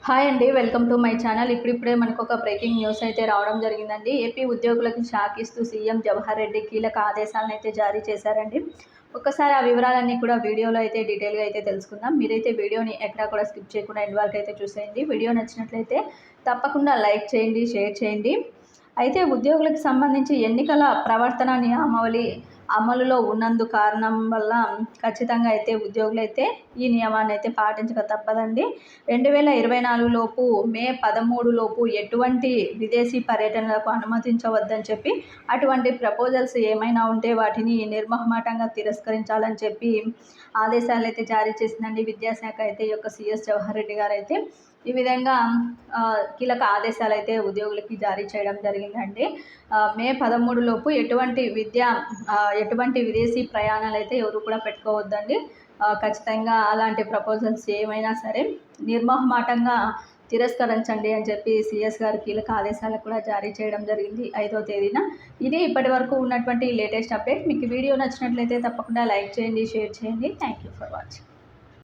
Hi అండి, welcome to my channel. ఇప్పుడిప్పుడే మనకు ఒక బ్రేకింగ్ న్యూస్ అయితే రావడం జరిగిందండి. ఏపీ ఉద్యోగులకు షాక్ ఇస్తూ సీఎం జవహర్ రెడ్డి కీలక ఆదేశాలను అయితే జారీ చేశారండి. ఒక్కసారి ఆ వివరాలన్నీ కూడా వీడియోలో అయితే డీటెయిల్గా అయితే తెలుసుకుందాం. మీరైతే వీడియోని ఎక్కడా కూడా స్కిప్ చేయకుండా ఎండ్ వరకు అయితే చూసేయండి. వీడియో నచ్చినట్లయితే తప్పకుండా లైక్ చేయండి, షేర్ చేయండి. అయితే ఉద్యోగులకు సంబంధించి ఎన్నికల ప్రవర్తన నియమావళి అమలులో ఉన్నందు కారణం వల్ల ఖచ్చితంగా అయితే ఉద్యోగులైతే ఈ నియమాన్ని అయితే పాటించక తప్పదండి. 2024 లోపు మే 13 లోపు ఎటువంటి విదేశీ పర్యటనలకు అనుమతించవద్దని చెప్పి, అటువంటి ప్రపోజల్స్ ఏమైనా ఉంటే వాటిని నిర్మోహమాటంగా తిరస్కరించాలని చెప్పి ఆదేశాలు అయితే జారీ చేసిందండి విద్యాశాఖ. అయితే ఈ యొక్క సిఎస్ జవహర్ రెడ్డి గారు అయితే ఈ విధంగా కీలక ఆదేశాలు అయితే ఉద్యోగులకి జారీ చేయడం జరిగిందండి. మే 13 లోపు ఎటువంటి విదేశీ ప్రయాణాలు అయితే ఎవరు కూడా పెట్టుకోవద్దండి. ఖచ్చితంగా అలాంటి ప్రపోజల్స్ ఏమైనా సరే నిర్మోహమాటంగా తిరస్కరించండి అని చెప్పి సిఎస్ గారు కీలక ఆదేశాలు కూడా జారీ చేయడం జరిగింది 5వ తేదీన. ఇది ఇప్పటి వరకు ఉన్నటువంటి లేటెస్ట్ అప్డేట్. మీకు వీడియో నచ్చినట్లయితే తప్పకుండా లైక్ చేయండి, షేర్ చేయండి. Thank you for watching.